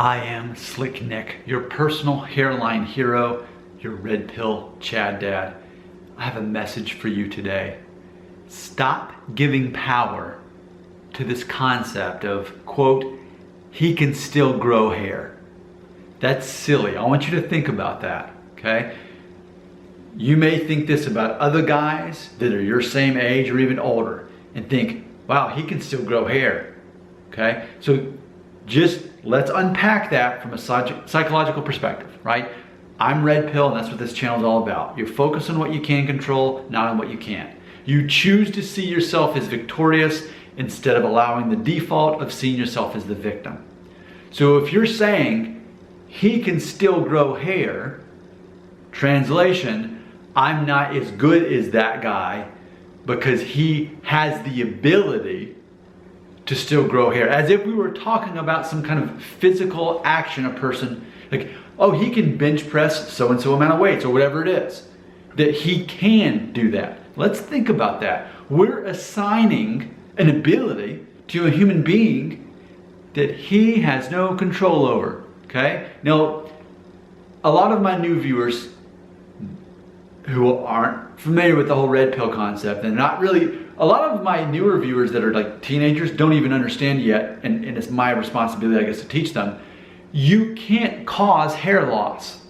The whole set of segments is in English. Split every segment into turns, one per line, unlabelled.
I am Slick Nick, your personal hairline hero, your red pill Chad dad. I have a message for you today. Stop giving power to this concept of, quote, he can still grow hair. That's silly. I want you to think about that, okay? You may think this about other guys that are your same age or even older and think, wow, he can still grow hair, okay? So just let's unpack that from a psychological perspective, right? I'm Red Pill, and that's what this channel is all about. You focus on what you can control, not on what you can't. You choose to see yourself as victorious instead of allowing the default of seeing yourself as the victim. So if you're saying he can still grow hair, translation, I'm not as good as that guy because he has the ability to still grow hair. As if we were talking about some kind of physical action, a person, like, oh, he can bench press so-and-so amount of weights or whatever it is, that he can do that. Let's think about that. We're assigning an ability to a human being that he has no control over, okay? Now, a lot of my new viewers who aren't familiar with the whole red pill concept and not really, a lot of my newer viewers that are like teenagers don't even understand yet, and it's my responsibility, I guess, to teach them. You can't cause hair loss.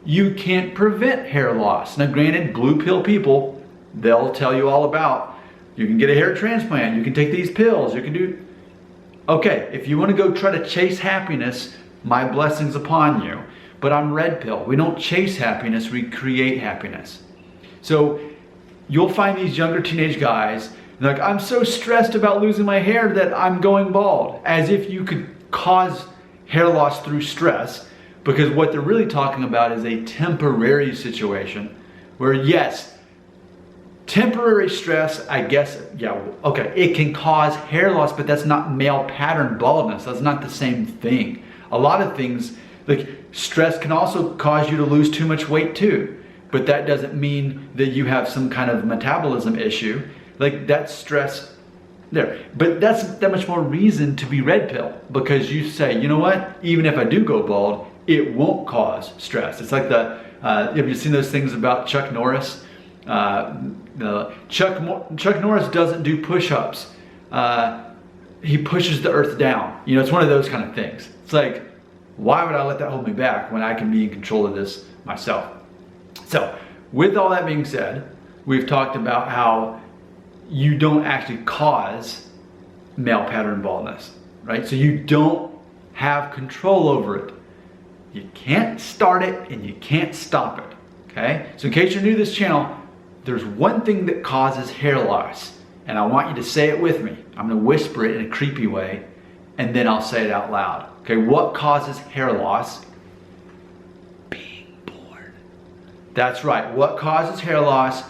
You can't prevent hair loss. Now granted, blue pill people, they'll tell you all about, you can get a hair transplant, you can take these pills, you can do, okay, if you want to go try to chase happiness, my blessings upon you. But I'm red pill. We don't chase happiness, we create happiness. So you'll find these younger teenage guys, like, I'm so stressed about losing my hair that I'm going bald. As if you could cause hair loss through stress, because what they're really talking about is a temporary situation where, yes, temporary stress, I guess, yeah, okay, it can cause hair loss, but that's not male pattern baldness. That's not the same thing. A lot of things, like stress can also cause you to lose too much weight too. But that doesn't mean that you have some kind of metabolism issue. Like that's stress there. But that's that much more reason to be red pill, because you say, you know what, even if I do go bald, it won't cause stress. It's like the, have you seen those things about Chuck Norris? Chuck Norris doesn't do push-ups. He pushes the earth down. You know, it's one of those kind of things. It's like, why would I let that hold me back when I can be in control of this myself? So, with all that being said, we've talked about how you don't actually cause male pattern baldness, right? So you don't have control over it. You can't start it and you can't stop it, okay? So in case you're new to this channel, there's one thing that causes hair loss, and I want you to say it with me. I'm gonna whisper it in a creepy way, and then I'll say it out loud. Okay, what causes hair loss? Being born. That's right, what causes hair loss?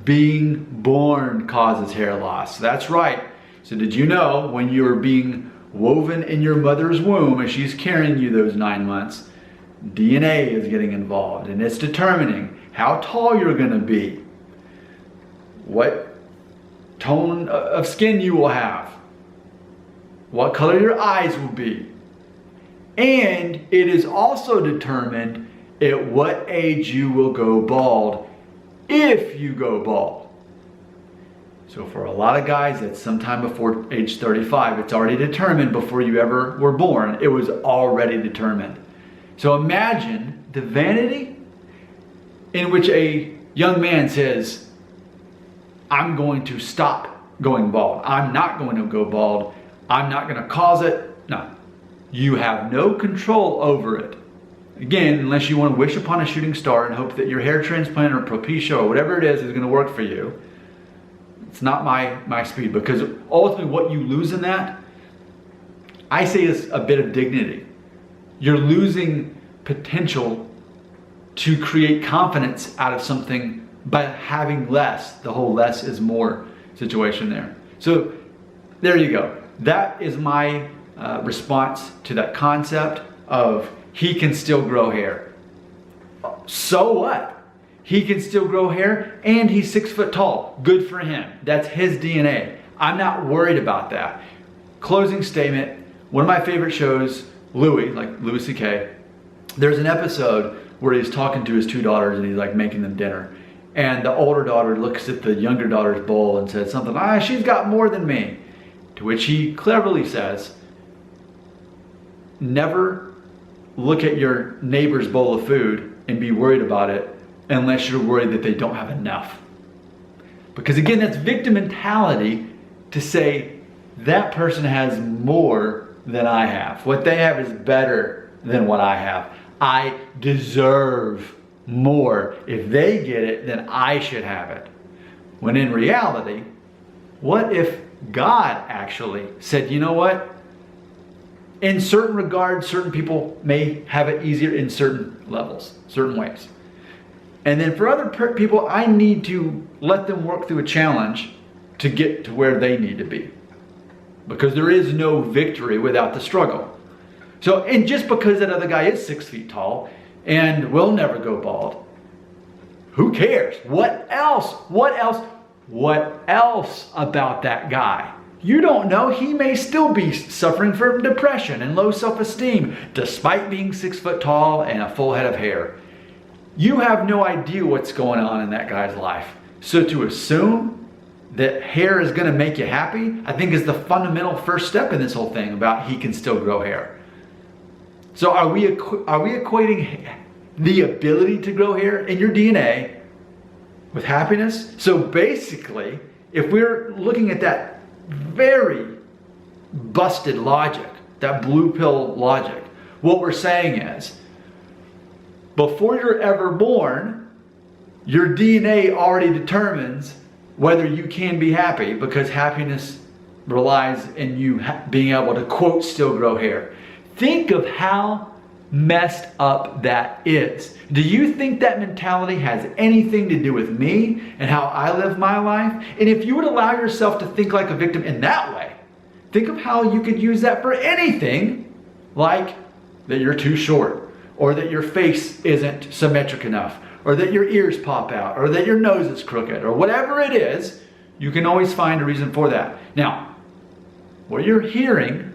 Being born causes hair loss. That's right. So did you know when you're being woven in your mother's womb as she's carrying you those 9 months, DNA is getting involved and it's determining how tall you're gonna be, what tone of skin you will have, what color your eyes will be. And it is also determined at what age you will go bald, if you go bald. So for a lot of guys, that's sometime before age 35. It's already determined before you ever were born. It was already determined. So imagine the vanity in which a young man says, I'm going to stop going bald. I'm not going to go bald. I'm not going to cause it. No. You have no control over it. Again, unless you want to wish upon a shooting star and hope that your hair transplant or Propecia or whatever it is going to work for you. It's not my speed, because ultimately what you lose in that, I say, is a bit of dignity. You're losing potential to create confidence out of something by having less. The whole less is more situation there. So there you go. That is my response to that concept of he can still grow hair. So what? He can still grow hair and he's 6 foot tall. Good for him. That's his DNA. I'm not worried about that. Closing statement, one of my favorite shows Louis, like Louis C.K., there's an episode where he's talking to his two daughters and he's like making them dinner. And the older daughter looks at the younger daughter's bowl and says something, she's got more than me. To which he cleverly says, never look at your neighbor's bowl of food and be worried about it unless you're worried that they don't have enough. Because again, that's victim mentality to say that person has more than I have. What they have is better than what I have. I deserve more. If they get it, then I should have it. When in reality, what if God actually said, you know what? In certain regards, certain people may have it easier in certain levels, certain ways. And then for other people, I need to let them work through a challenge to get to where they need to be. Because there is no victory without the struggle. So, and just because that other guy is 6 feet tall and will never go bald, who cares? What else? What else? What else about that guy? You don't know. He may still be suffering from depression and low self-esteem despite being 6 foot tall and a full head of hair. You have no idea what's going on in that guy's life. So to assume that hair is going to make you happy, I think is the fundamental first step in this whole thing about he can still grow hair. So are we equating the ability to grow hair in your DNA with happiness? So basically, if we're looking at that very busted logic, that blue pill logic, what we're saying is, before you're ever born, your DNA already determines whether you can be happy, because happiness relies in you being able to, quote, still grow hair. Think of how messed up that is. Do you think that mentality has anything to do with me and how I live my life? And if you would allow yourself to think like a victim in that way, think of how you could use that for anything, like that you're too short, or that your face isn't symmetric enough, or that your ears pop out, or that your nose is crooked, or whatever it is. You can always find a reason for that. Now, what you're hearing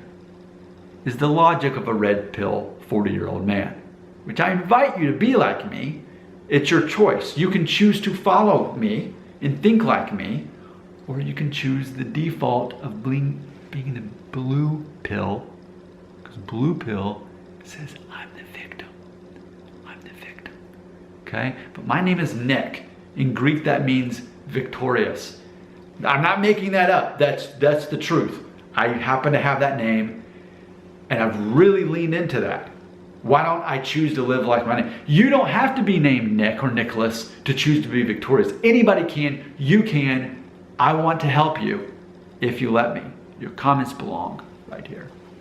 is the logic of a red pill 40-year-old man, which I invite you to be like me. It's your choice. You can choose to follow me and think like me, or you can choose the default of being the blue pill, because blue pill says I'm the victim. I'm the victim. Okay? But my name is Nick. In Greek, that means victorious. I'm not making that up. That's the truth. I happen to have that name, and I've really leaned into that. Why don't I choose to live like my name? You don't have to be named Nick or Nicholas to choose to be victorious. Anybody can. You can. I want to help you if you let me. Your comments belong right here.